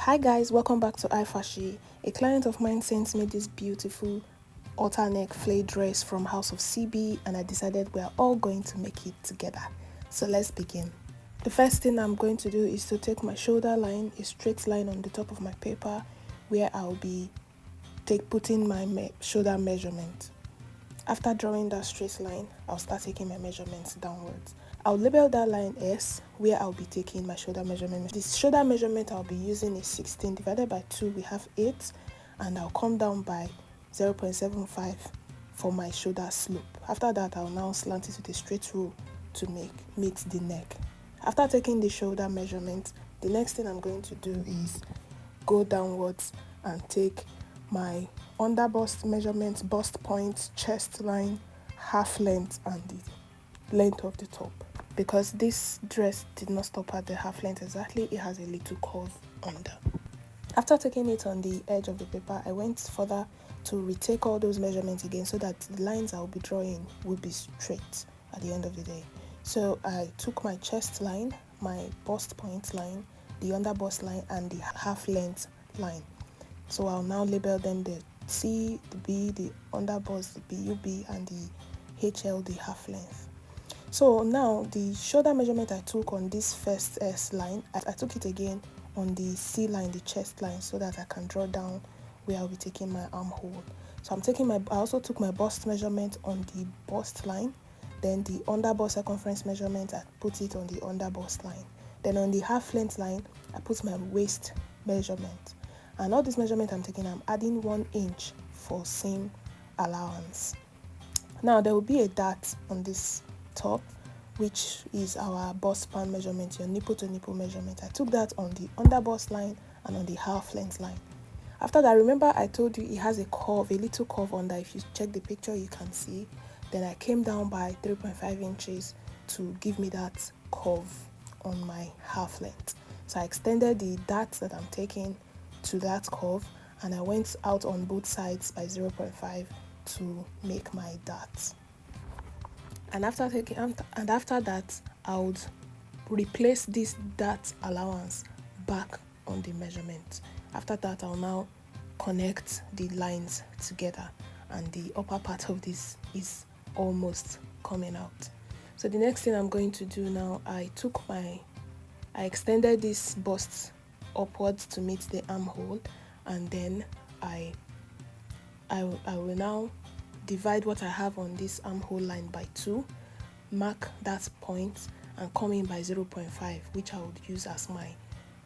Hi guys, welcome back to iFashi. A client of mine sent me this beautiful halter neck flay dress from House of CB, and I decided we are all going to make it together. So let's begin. The first thing I'm going to do is to take my shoulder line, a straight line on the top of my paper, where I'll be putting my shoulder measurement. After drawing that straight line, I'll start taking my measurements downwards. I'll label that line S, where I'll be taking my shoulder measurement. This shoulder measurement I'll be using is 16 divided by 2, we have 8, and I'll come down by 0.75 for my shoulder slope. After that, I'll now slant it with a straight rule to meet the neck. After taking the shoulder measurement, the next thing I'm going to do is go downwards and take my under bust measurement, bust point, chest line, half length, and the length of the top. Because this dress did not stop at the half length exactly, it has a little curve under. After taking it on the edge of the paper, I went further to retake all those measurements again so that the lines I'll be drawing will be straight at the end of the day. So I took my chest line, my bust point line, the under bust line, and the half length line. So I'll now label them the C, the B, the under bust, the BUB, and the HL, the half length. So now the shoulder measurement I took on this first S line, I took it again on the C line, the chest line, so that I can draw down where I'll be taking my armhole. So I also took my bust measurement on the bust line, then the under bust circumference measurement, I put it on the under bust line. Then on the half length line, I put my waist measurement. And all this measurement I'm taking, I'm adding 1 inch for seam allowance. Now there will be a dart on this top, which is our bust span measurement, your nipple to nipple measurement. I took that on the under bust line and on the half length line. After that, remember I told you it has a curve, a little curve under. If you check the picture, you can see. Then I came down by 3.5 inches to give me that curve on my half length. So I extended the dart that I'm taking to that curve, and I went out on both sides by 0.5 to make my dart. And after that, I would replace this dart allowance back on the measurement. After that, I'll now connect the lines together, and the upper part of this is almost coming out. So the next thing I'm going to do now, I extended this bust upwards to meet the armhole, and then I will now divide what I have on this armhole line by 2, mark that point, and come in by 0.5, which I would use as my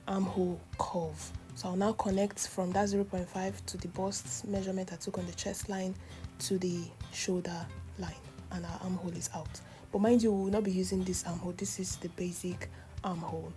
armhole curve. So I'll now connect from that 0.5 to the bust measurement I took on the chest line to the shoulder line, and our armhole is out. But mind you, we will not be using this armhole. This is the basic armhole.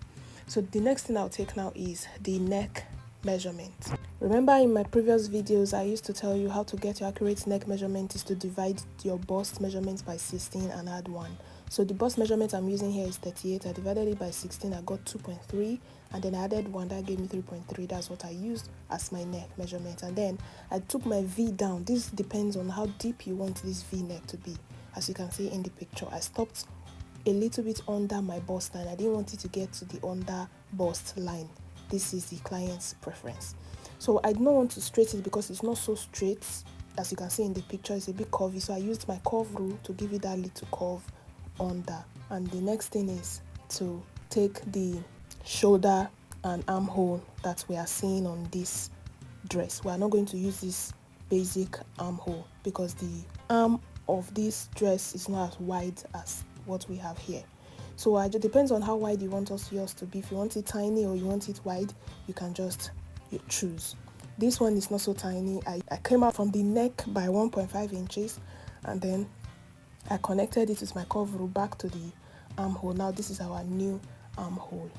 So the next thing I'll take now is the neck measurement. Remember in my previous videos, I used to tell you how to get your accurate neck measurement is to divide your bust measurement by 16 and add 1. So the bust measurement I'm using here is 38. I divided it by 16, I got 2.3, and then I added 1, that gave me 3.3. That's what I used as my neck measurement. And then I took my V down. This depends on how deep you want this V neck to be. As you can see in the picture, I stopped a little bit under my bust line. I didn't want it to get to the under bust line. This is the client's preference. So I did not want to straighten it because it's not so straight. As you can see in the picture, it's a bit curvy. So I used my curve rule to give it that little curve under. And the next thing is to take the shoulder and armhole that we are seeing on this dress. We are not going to use this basic armhole because the arm of this dress is not as wide as what we have here. So it depends on how wide you want yours to be. If you want it tiny or you want it wide, you can just choose. This one is not so tiny. I came out from the neck by 1.5 inches, and then I connected it with my curve rule back to the armhole. Now this is our new armhole.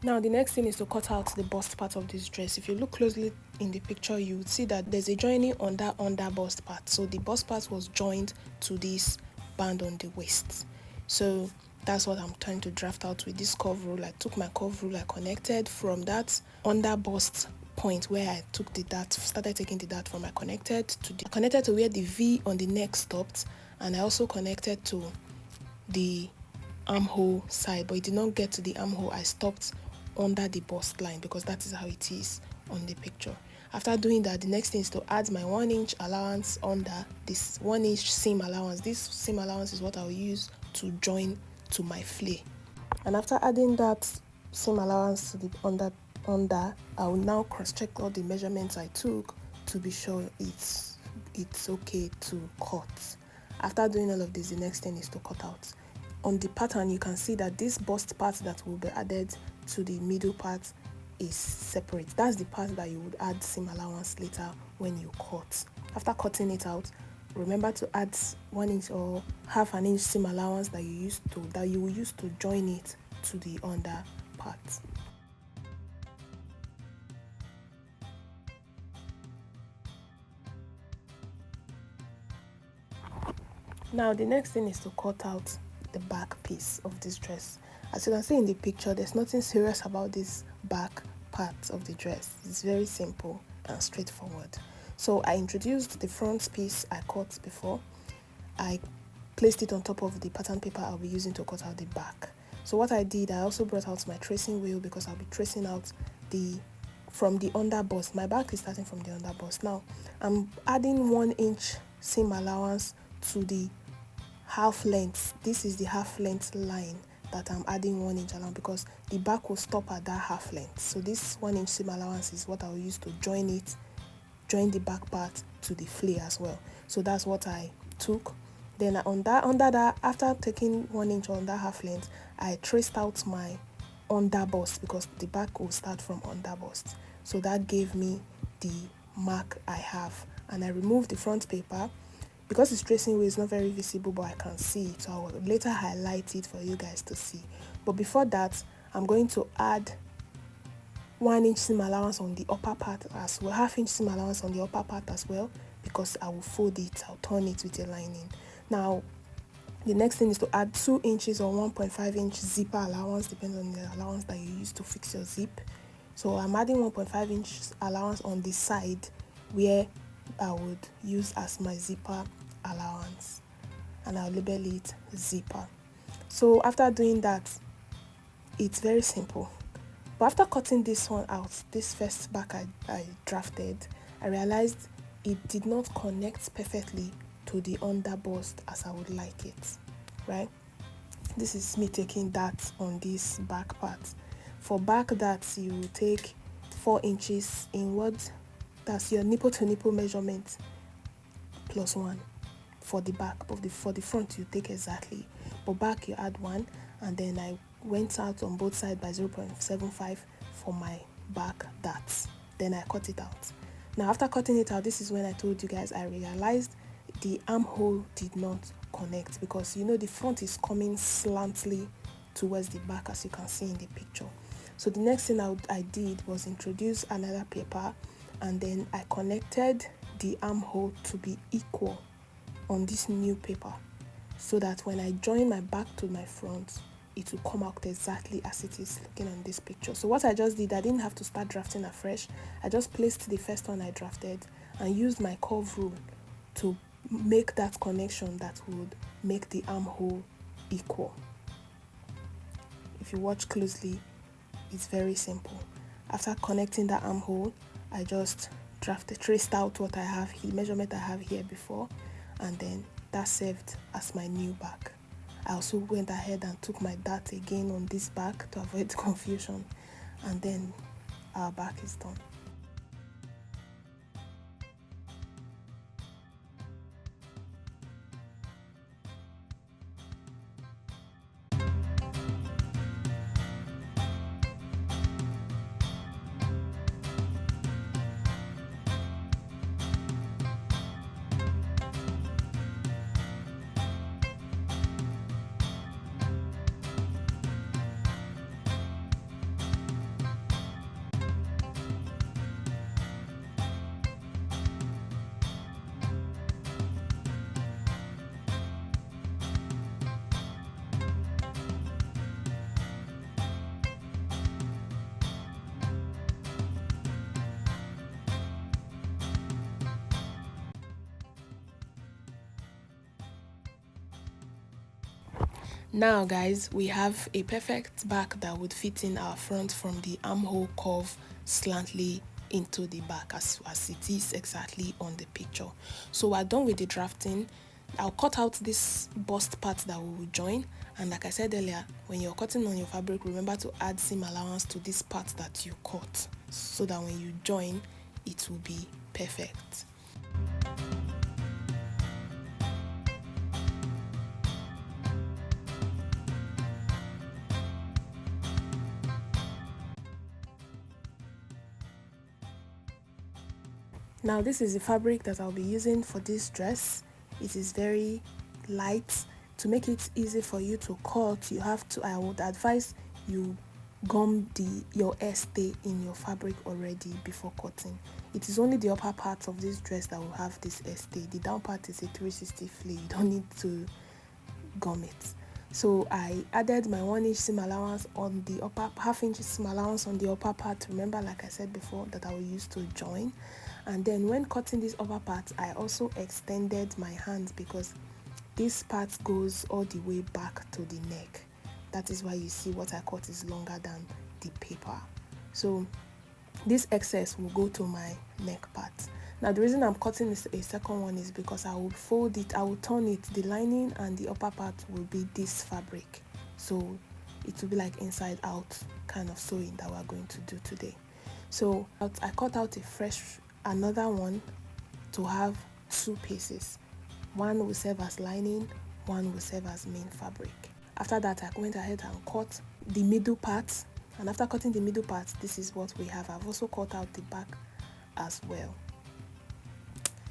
Now the next thing is to cut out the bust part of this dress. If you look closely in the picture, you would see that there's a joining on that under bust part. So the bust part was joined to this band on the waist. So that's what I'm trying to draft out with this curve rule. I took my curve rule, I connected from that under bust point where I took the dart, started taking the dart from, I connected to where the V on the neck stopped, and I also connected to the armhole side, but it did not get to the armhole. I stopped under the bust line, because that is how it is on the picture. After doing that, the next thing is to add my 1-inch allowance under this 1-inch seam allowance. This seam allowance is what I'll use to join to my flare. And after adding that seam allowance to the under, I will now cross-check all the measurements I took to be sure it's okay to cut. After doing all of this, the next thing is to cut out. On the pattern, you can see that this bust part that will be added to the middle part is separate. That's the part that you would add seam allowance later when you cut. After cutting it out, remember to add 1 inch or half an inch seam allowance that you will use to join it to the under part. Now the next thing is to cut out the back piece of this dress. As you can see in the picture, there's nothing serious about this back part of the dress. It's very simple and straightforward. So I introduced the front piece I cut before. I placed it on top of the pattern paper I'll be using to cut out the back. So what I did, I also brought out my tracing wheel because I'll be tracing out from the under bust. My back is starting from the under bust. Now I'm adding 1 inch seam allowance to the half length. This is the half length line that I'm adding 1 inch along, because the back will stop at that half length. So this 1 inch seam allowance is what I will use to join the back part to the flare as well. So that's what I took. Then under that, after taking 1 inch on that half length, I traced out my under bust, because the back will start from under bust. So that gave me the mark I have. And I removed the front paper. Because it's tracing wheel, it's not very visible, but I can see it, so I will later highlight it for you guys to see. But before that, I'm going to add 1 inch seam allowance on the upper part as well, half inch seam allowance on the upper part as well, because I will fold it, I'll turn it with a lining. Now the next thing is to add 2 inches or 1.5 inch zipper allowance, depending on the allowance that you use to fix your zip. So I'm adding 1.5 inch allowance on the side where I would use as my zipper allowance, and I'll label it zipper. So after doing that, it's very simple. But after cutting this one out, this first back I drafted, I realized it did not connect perfectly to the under bust as I would like it, right? This is me taking that on this back part. For back that, you will take 4 inches inwards. That's your nipple to nipple measurement plus 1 for the back. But for the front, you take exactly. But back, you add 1. And then I went out on both sides by 0.75 for my back darts. Then I cut it out. Now, after cutting it out, this is when I told you guys I realized the armhole did not connect, because you know the front is coming slantly towards the back, as you can see in the picture. So the next thing I did was introduce another paper, and then I connected the armhole to be equal on this new paper, so that when I join my back to my front, it will come out exactly as it is looking on this picture. So what I just did, I didn't have to start drafting afresh. I just placed the first one I drafted and used my curve rule to make that connection that would make the armhole equal. If you watch closely, it's very simple. After connecting the armhole, I just traced out what I have here, measurement I have here before, and then that served as my new back. I also went ahead and took my dart again on this back to avoid confusion, and then our back is done. Now guys, we have a perfect back that would fit in our front from the armhole curve slantly into the back as it is exactly on the picture. So we're done with the drafting. I'll cut out this bust part that we will join, and like I said earlier, when you're cutting on your fabric, remember to add seam allowance to this part that you cut so that when you join it will be perfect. Now this is the fabric that I'll be using for this dress. It is very light. To make it easy for you to cut, I would advise you gum your stay in your fabric already before cutting. It is only the upper part of this dress that will have this stay. The down part is a 360 flea. You don't need to gum it. So I added my 1 inch seam allowance on the upper, half-inch seam allowance on the upper part. Remember, like I said before, that I will use to join. And then when cutting this upper part, I also extended my hands because this part goes all the way back to the neck. That is why you see what I cut is longer than the paper. So this excess will go to my neck part. Now the reason I'm cutting a second one is because I will fold it, I will turn it, the lining and the upper part will be this fabric. So it will be like inside out kind of sewing that we're going to do today. So I cut out another one to have two pieces. One will serve as lining, one will serve as main fabric. After that, I went ahead and cut the middle part. And after cutting the middle part, this is what we have. I've also cut out the back as well.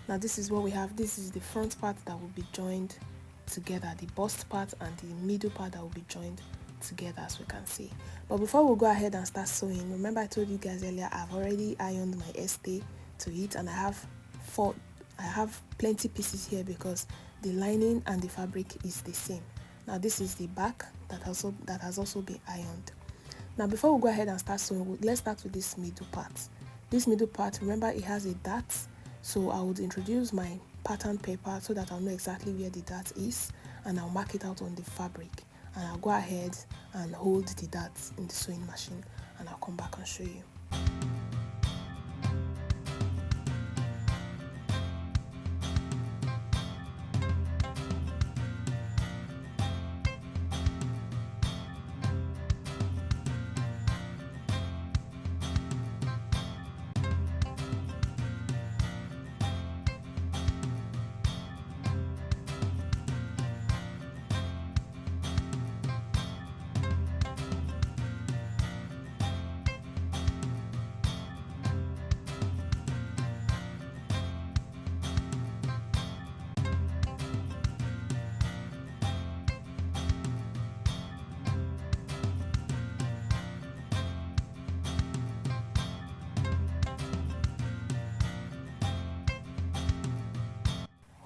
Now this is what we have. This is the front part that will be joined together, the bust part and the middle part that will be joined together, as we can see. But before we go ahead and start sewing, remember I told you guys earlier I've already ironed my stay to it, and I have plenty pieces here because the lining and the fabric is the same. Now this is the back that has also been ironed. Now before we go ahead and start sewing, let's start with this middle part. This middle part, remember it has a dart, so I would introduce my pattern paper so that I'll know exactly where the dart is, and I'll mark it out on the fabric, and I'll go ahead and hold the dart in the sewing machine, and I'll come back and show you.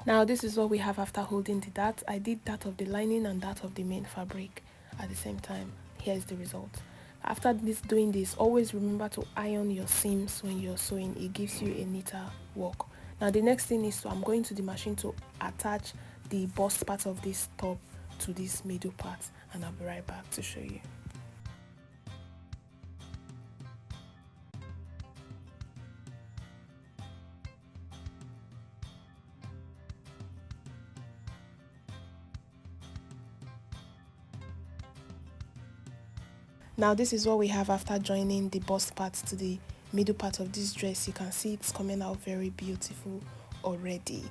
Now this is what we have after holding the dart. I did that of the lining and that of the main fabric at the same time. Here's the result. After doing this, always remember to iron your seams when you're sewing. It gives you a neater work. Now the next thing is I'm going to the machine to attach the bust part of this top to this middle part, and I'll be right back to show you. Now this is what we have after joining the bust part to the middle part of this dress. You can see it's coming out very beautiful already.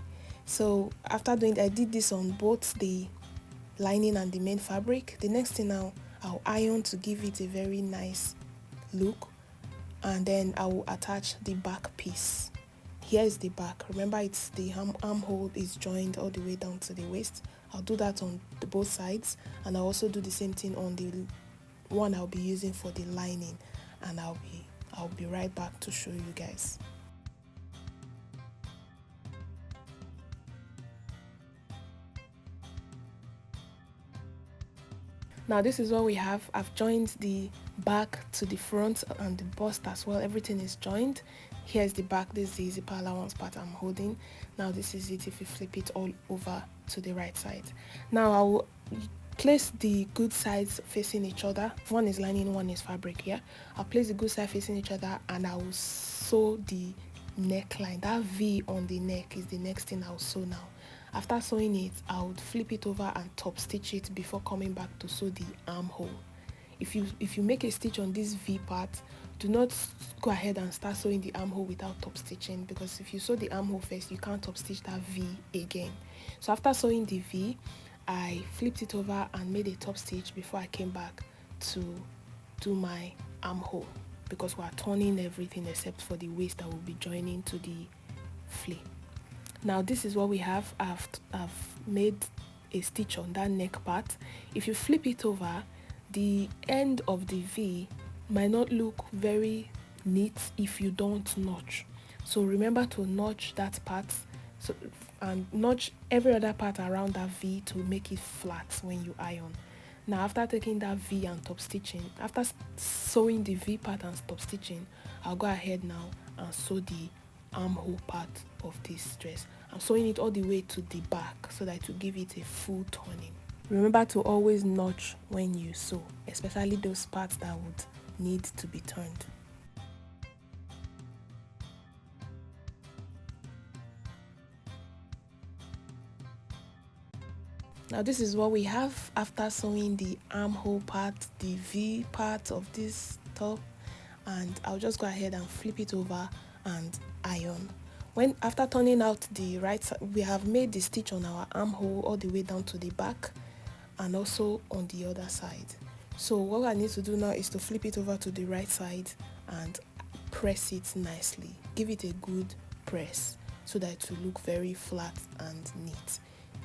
So after doing, I did this on both the lining and the main fabric. The next thing now, I'll iron to give it a very nice look, and then I will attach the back piece. Here's the back. Remember, it's the armhole is joined all the way down to the waist. I'll do that on both sides, and I'll also do the same thing on the one I'll be using for the lining, and I'll be right back to show you guys. Now this is what we have. I've joined the back to the front and the bust as well. Everything is joined. Here's the back. This is the zipper allowance part I'm holding. Now this is it if you flip it all over to the right side. Now I will place the good sides facing each other. One is lining, one is fabric. Yeah, I'll place the good side facing each other, and I will sew the neckline. That V on the neck is the next thing I'll sew now. After sewing it, I would flip it over and top stitch it before coming back to sew the armhole. If you make a stitch on this V part, do not go ahead and start sewing the armhole without top stitching, because if you sew the armhole first, you can't top stitch that V again. So after sewing the V, I flipped it over and made a top stitch before I came back to do my armhole, because we're turning everything except for the waist that will be joining to the flay. Now this is what we have. I've made a stitch on that neck part. If you flip it over, the end of the V might not look very neat if you don't notch. So remember to notch that part, and notch every other part around that V to make it flat when you iron. Now after taking that V and top stitching, after sewing the V part and top stitching, I'll go ahead now and sew the armhole part of this dress. I'm sewing it all the way to the back so that to give it a full turning. Remember to always notch when you sew, especially those parts that would need to be turned. Now this is what we have after sewing the armhole part, the V part of this top, and I'll just go ahead and flip it over and iron. After turning out the right side, we have made the stitch on our armhole all the way down to the back and also on the other side. So what I need to do now is to flip it over to the right side and press it nicely. Give it a good press so that it will look very flat and neat.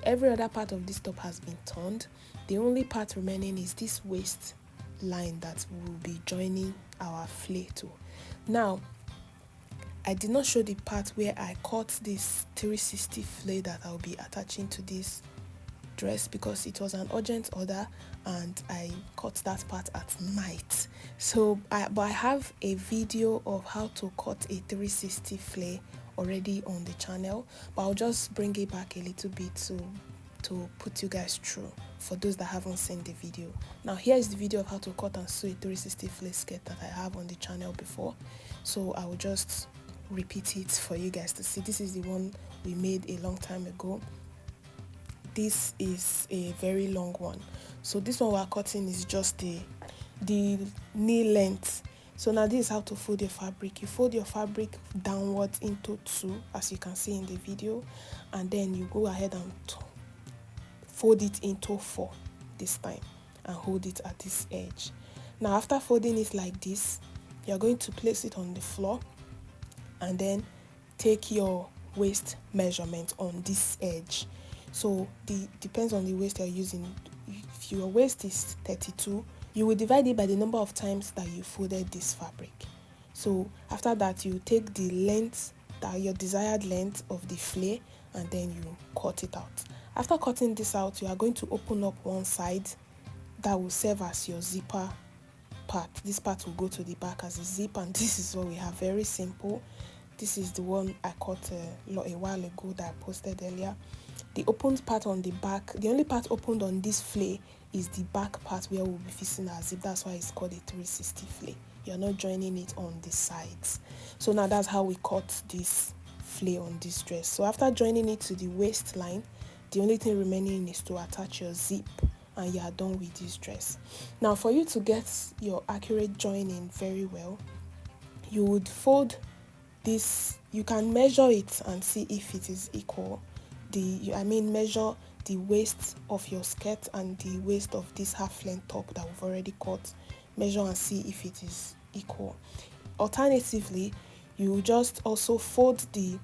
Every other part of this top has been turned. The only part remaining is this waist line that will be joining our flay to. Now, I did not show the part where I cut this 360 flay that I'll be attaching to this dress because it was an urgent order and I cut that part at night. But I have a video of how to cut a 360 flay already on the channel, but I'll just bring it back a little bit to put you guys through for those that haven't seen the video. Now here is the video of how to cut and sew a 360 flay skirt that I have on the channel before, so I will just repeat it for you guys to see. This is the one we made a long time ago. This is a very long one, so this one we're cutting is just the knee length. So now this is how to fold your fabric. You fold your fabric downwards into 2, as you can see in the video, and then you go ahead and fold it into 4 this time and hold it at this edge. Now after folding it like this, you're going to place it on the floor and then take your waist measurement on this edge. So depends on the waist you're using. If your waist is 32, you will divide it by the number of times that you folded this fabric. So after that, you take the length, your desired length of the flay, and then you cut it out. After cutting this out, you are going to open up one side that will serve as your zipper part. This part will go to the back as a zip, and this is what we have. Very simple. This is the one I cut a while ago that I posted earlier. The opened part on the back, the only part opened on this flay is the back part where we'll be fixing our zip. That's why it's called a 360 flay. You're not joining it on the sides. So now that's how we cut this flay on this dress. So after joining it to the waistline, the only thing remaining is to attach your zip, and you are done with this dress. Now for you to get your accurate joining very well, you would fold this. You can measure it and see if it is equal. Measure the waist of your skirt and the waist of this half length top that we've already cut. Measure and see if it is equal. Alternatively, you just also fold the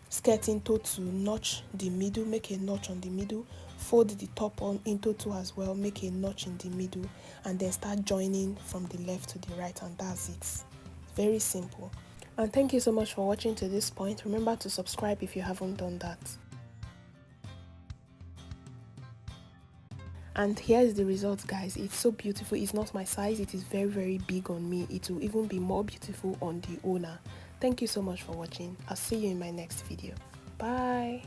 skirt into 2, notch the middle, make a notch on the middle, fold the top on into 2 as well, make a notch in the middle, and then start joining from the left to the right, and that's it. Very simple. And thank you so much for watching to this point. Remember to subscribe if you haven't done that. And here's the result, guys. It's so beautiful. It's not my size. It is very, very big on me. It will even be more beautiful on the owner. Thank you so much for watching. I'll see you in my next video. Bye.